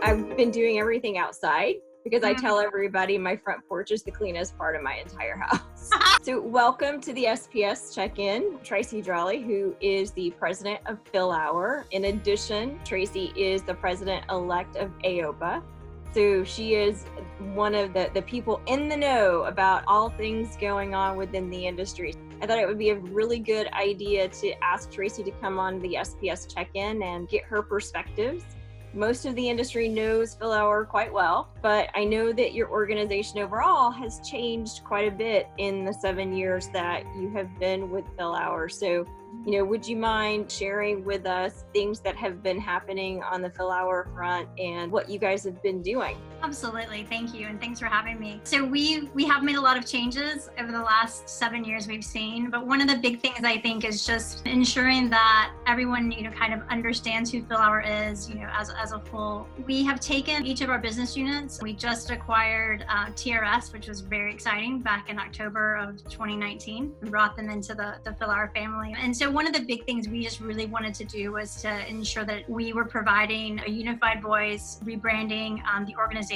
I've been doing everything outside because I tell everybody my front porch is the cleanest part of my entire house. So welcome to the SPS Check-In. Traci Dralle, who is the president of Fillauer. In addition, Traci is the president-elect of AOPA. So she is one of the people in the know about all things going on within the industry. I thought it would be a really good idea to ask Traci to come on the SPS Check-In and get her perspectives. Most of the industry knows Fillauer quite well, but I know that your organization overall has changed quite a bit in the 7 years that you have been with Fillauer. So, would you mind sharing with us things that have been happening on the Fillauer front and what you guys have been doing? Absolutely. Thank you. And thanks for having me. So we have made a lot of changes over the last 7 years we've seen, but one of the big things I think is just ensuring that everyone, kind of understands who Fillauer is, as a whole. We have taken each of our business units. We just acquired TRS, which was very exciting back in October of 2019. We brought them into the Fillauer family. And so one of the big things we just really wanted to do was to ensure that we were providing a unified voice, rebranding the organization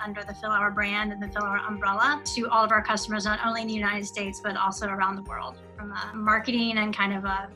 under the Fillauer brand and the Fillauer umbrella to all of our customers, not only in the United States, but also around the world from a marketing and kind of a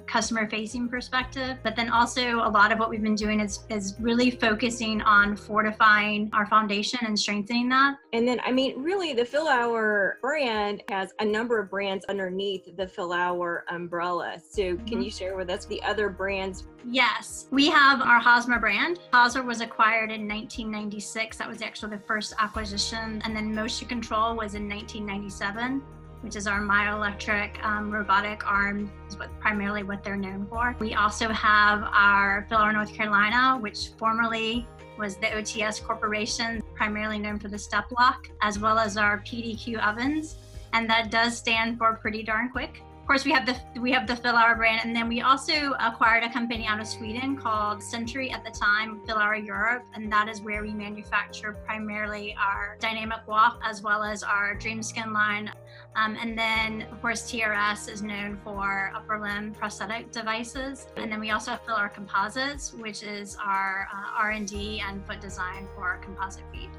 customer facing perspective. But then also a lot of what we've been doing is really focusing on fortifying our foundation and strengthening that. And then, really the Fillauer brand has a number of brands underneath the Fillauer umbrella. So can you share with us the other brands? Yes, we have our Hosmer brand. Hosmer was acquired in 1996. That was actually the first acquisition. And then Motion Control was in 1997. Which is our myoelectric robotic arm, is primarily what they're known for. We also have our Fillauer North Carolina, which formerly was the OTS Corporation, primarily known for the step lock, as well as our PDQ ovens, and that does stand for pretty darn quick. Of course, we have the Fillauer brand, and then we also acquired a company out of Sweden called Century at the time, Fillauer Europe, and that is where we manufacture primarily our dynamic walk as well as our Dreamskin line. And then, of course, TRS is known for upper limb prosthetic devices. And then we also have Fillauer Composites, which is our R&D and foot design for our composite feet.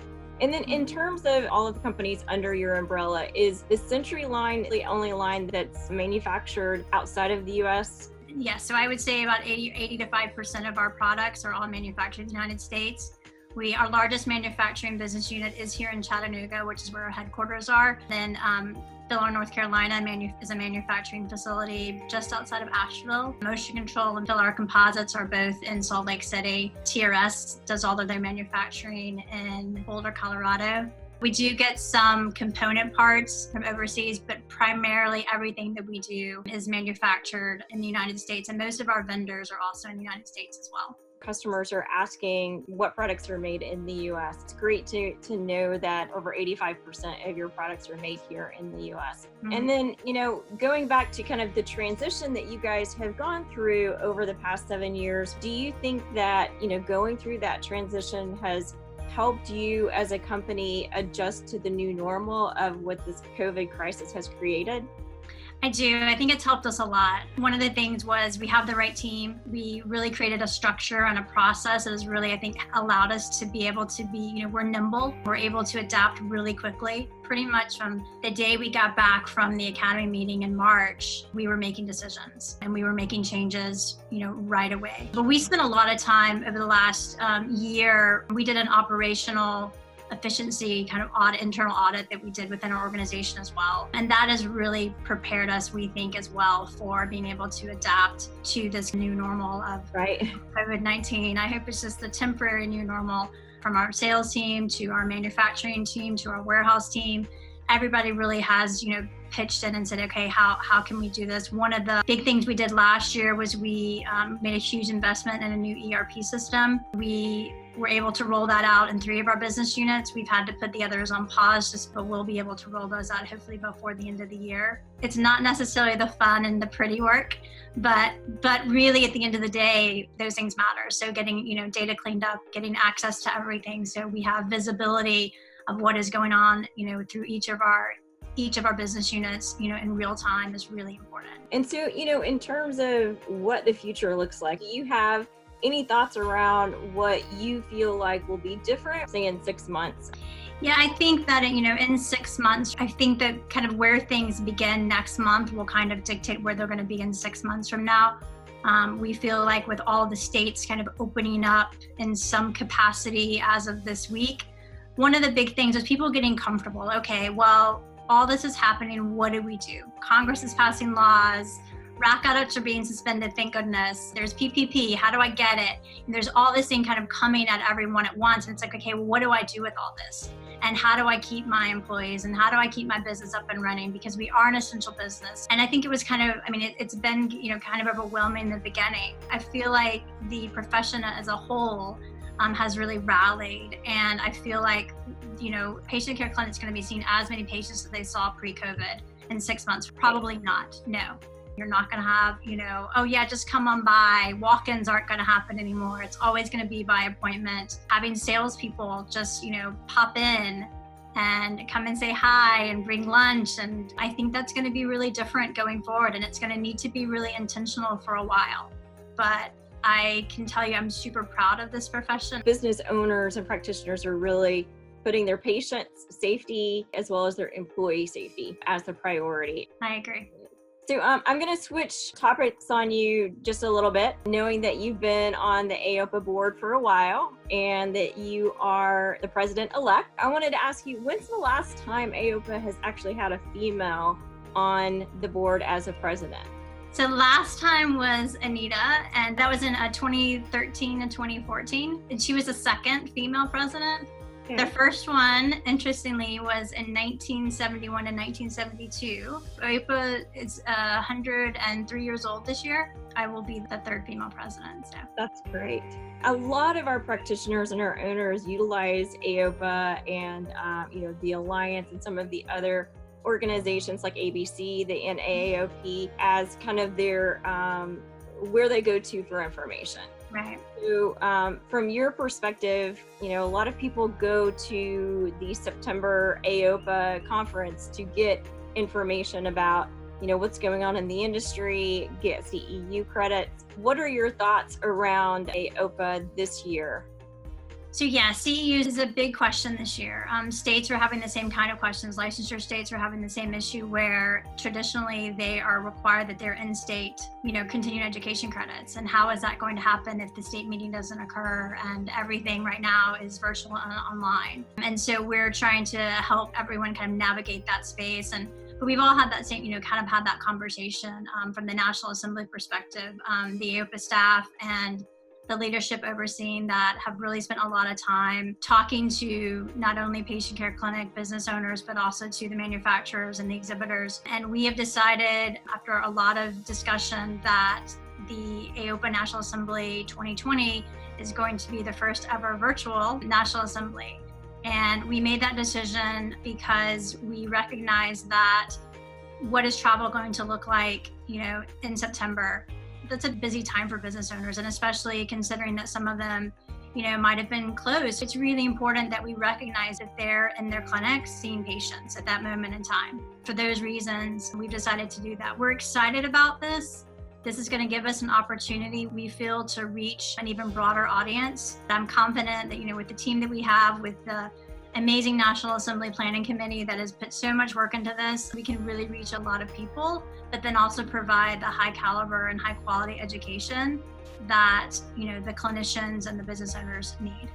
And then in terms of all of the companies under your umbrella, is the Century line the only line that's manufactured outside of the U.S.? Yes, so I would say about 85% of our products are all manufactured in the United States. Our largest manufacturing business unit is here in Chattanooga, which is where our headquarters are. Then Fillauer, North Carolina is a manufacturing facility just outside of Asheville. Motion Control and Fillauer Composites are both in Salt Lake City. TRS does all of their manufacturing in Boulder, Colorado. We do get some component parts from overseas, but primarily everything that we do is manufactured in the United States, and most of our vendors are also in the United States as well. Customers are asking what products are made in the U.S. It's great to know that over 85% of your products are made here in the U.S. And then, going back to kind of the transition that you guys have gone through over the past 7 years, do you think that, going through that transition has helped you as a company adjust to the new normal of what this COVID crisis has created? I do. I think it's helped us a lot. One of the things was we have the right team. We really created a structure and a process that has really, I think, allowed us to be able to be, we're nimble. We're able to adapt really quickly. Pretty much from the day we got back from the Academy meeting in March, we were making decisions and we were making changes, right away. But we spent a lot of time over the last year. We did an operational efficiency kind of internal audit that we did within our organization as well. And that has really prepared us, we think, as well for being able to adapt to this new normal of COVID-19. I hope it's just the temporary new normal from our sales team to our manufacturing team to our warehouse team. Everybody really has, pitched in and said, okay, how can we do this? One of the big things we did last year was we made a huge investment in a new ERP system. We were able to roll that out in 3 of our business units. We've had to put the others on pause, but we'll be able to roll those out hopefully before the end of the year. It's not necessarily the fun and the pretty work, but really at the end of the day, those things matter. So getting, data cleaned up, getting access to everything. So we have visibility of what is going on, through each of our business units, in real time is really important. And so, in terms of what the future looks like, you have Any thoughts around what you feel like will be different, say, in 6 months? Yeah, I think that, in 6 months, I think that kind of where things begin next month will kind of dictate where they're going to be in 6 months from now. We feel like with all the states kind of opening up in some capacity as of this week, one of the big things is people getting comfortable. Okay, well, all this is happening. What do we do? Congress is passing laws. RAC audits are being suspended, thank goodness. There's PPP, how do I get it? And there's all this thing kind of coming at everyone at once. And it's like, okay, well, what do I do with all this? And how do I keep my employees? And how do I keep my business up and running? Because we are an essential business. And I think it was kind of, it's been, kind of overwhelming in the beginning. I feel like the profession as a whole has really rallied. And I feel like, patient care clinics going to be seeing as many patients as they saw pre-COVID in 6 months. Probably not, no. You're not going to have, oh yeah, just come on by. Walk-ins aren't going to happen anymore. It's always going to be by appointment. Having salespeople just, pop in and come and say hi and bring lunch. And I think that's going to be really different going forward. And it's going to need to be really intentional for a while. But I can tell you, I'm super proud of this profession. Business owners and practitioners are really putting their patients' safety as well as their employee safety as the priority. I agree. So I'm going to switch topics on you just a little bit, knowing that you've been on the AOPA board for a while and that you are the president-elect. I wanted to ask you, when's the last time AOPA has actually had a female on the board as a president? So last time was Anita, and that was in 2013 and 2014. And she was the second female president. Okay. The first one, interestingly, was in 1971 and 1972. AOPA is 103 years old this year. I will be the third female president. So that's great. A lot of our practitioners and our owners utilize AOPA and the Alliance and some of the other organizations like ABC, the NAAOP, as kind of their where they go to for information. Right. So from your perspective, a lot of people go to the September AOPA conference to get information about, what's going on in the industry, get CEU credits. What are your thoughts around AOPA this year? So yeah, CEUs is a big question this year. States are having the same kind of questions. Licensure states are having the same issue where traditionally they are required that they're in-state, continuing education credits. And how is that going to happen if the state meeting doesn't occur and everything right now is virtual and online? And so we're trying to help everyone kind of navigate that space. But we've all had that same, kind of had that conversation from the National Assembly perspective, the AOPA staff and the leadership overseeing that have really spent a lot of time talking to not only patient care clinic business owners, but also to the manufacturers and the exhibitors. And we have decided after a lot of discussion that the AOPA National Assembly 2020 is going to be the first ever virtual National Assembly. And we made that decision because we recognize that what is travel going to look like, in September? That's a busy time for business owners, and especially considering that some of them, might have been closed. It's really important that we recognize that they're in their clinics seeing patients at that moment in time. For those reasons, we've decided to do that. We're excited about this. This is going to give us an opportunity, we feel, to reach an even broader audience. I'm confident that, with the team that we have, with the amazing National Assembly Planning Committee that has put so much work into this, we can really reach a lot of people, but then also provide the high caliber and high quality education that, the clinicians and the business owners need.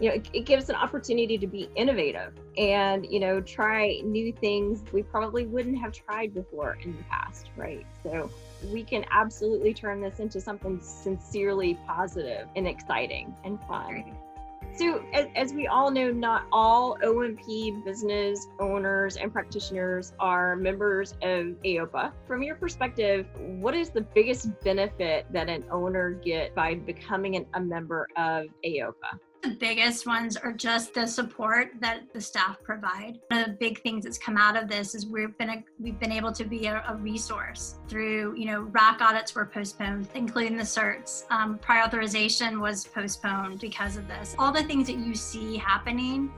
It gives an opportunity to be innovative and, try new things we probably wouldn't have tried before in the past, right? So we can absolutely turn this into something sincerely positive and exciting and fun. Great. So as we all know, not all OMP business owners and practitioners are members of AOPA. From your perspective, what is the biggest benefit that an owner gets by becoming a member of AOPA? The biggest ones are just the support that the staff provide. One of the big things that's come out of this is we've been able to be a resource through, RAC audits were postponed, including the certs. Prior authorization was postponed because of this. All the things that you see happening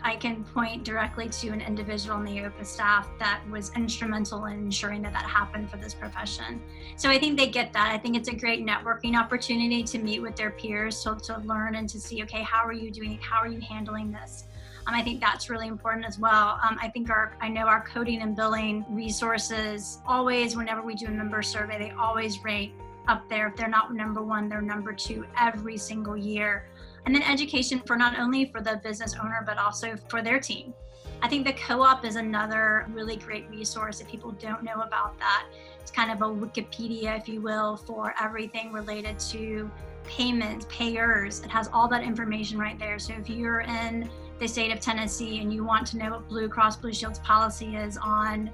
I can point directly to an individual on the AOPA staff that was instrumental in ensuring that that happened for this profession. So I think they get that. I think it's a great networking opportunity to meet with their peers, to learn and to see, okay, how are you doing it? How are you handling this? I think that's really important as well. I know our coding and billing resources always, whenever we do a member survey, they always rate up there. If they're not number one, they're number two every single year. And then education for not only for the business owner, but also for their team. I think the co-op is another really great resource if people don't know about that. It's kind of a Wikipedia, if you will, for everything related to payments, payers. It has all that information right there. So if you're in the state of Tennessee and you want to know what Blue Cross Blue Shield's policy is on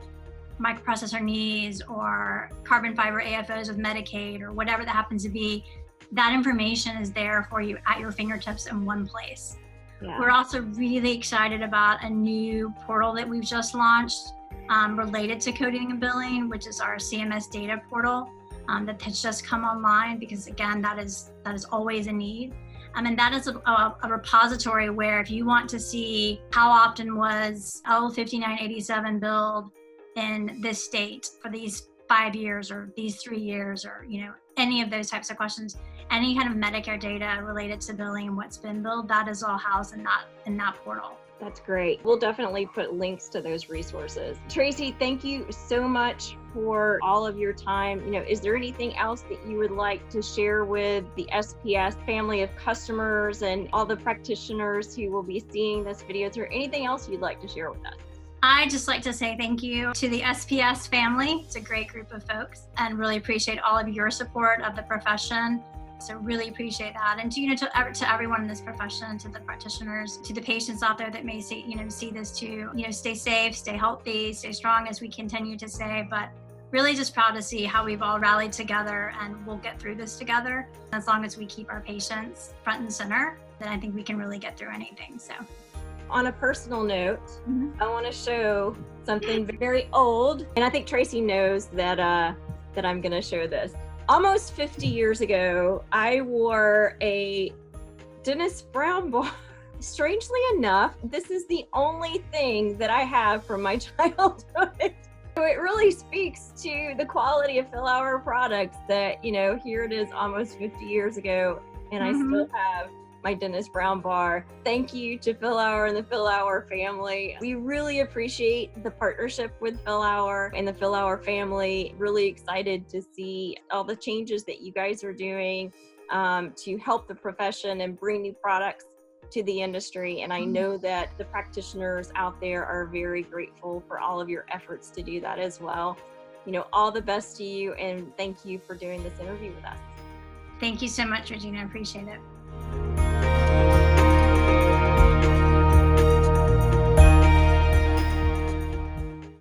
microprocessor knees or carbon fiber AFOs with Medicaid or whatever that happens to be, that information is there for you at your fingertips in one place. Yeah. We're also really excited about a new portal that we've just launched related to coding and billing, which is our CMS data portal that has just come online, because again, that is always a need. And that is a repository where if you want to see how often was L5987 billed in this state for these 5 years or these 3 years, or any of those types of questions, any kind of Medicare data related to billing and what's been billed, that is all housed in that portal. That's great. We'll definitely put links to those resources. Traci, thank you so much for all of your time. Is there anything else that you would like to share with the SPS family of customers and all the practitioners who will be seeing this video? Is there anything else you'd like to share with us? I'd just like to say thank you to the SPS family. It's a great group of folks, and really appreciate all of your support of the profession. So really appreciate that. And to everyone in this profession, to the practitioners, to the patients out there that may see this too, stay safe, stay healthy, stay strong, as we continue to say, but really just proud to see how we've all rallied together, and we'll get through this together. As long as we keep our patients front and center, then I think we can really get through anything. So on a personal note, I want to show something very old, and I think Traci knows that I'm going to show this. Almost 50 years ago, I wore a Dennis Brown bar. Strangely enough, this is the only thing that I have from my childhood. So it really speaks to the quality of Fillauer products that, here it is almost 50 years ago, and I still have my Dennis Brown bar. Thank you to Fillauer and the Fillauer family. We really appreciate the partnership with Fillauer and the Fillauer family. Really excited to see all the changes that you guys are doing to help the profession and bring new products to the industry. And I know that the practitioners out there are very grateful for all of your efforts to do that as well. All the best to you, and thank you for doing this interview with us. Thank you so much, Regina. I appreciate it.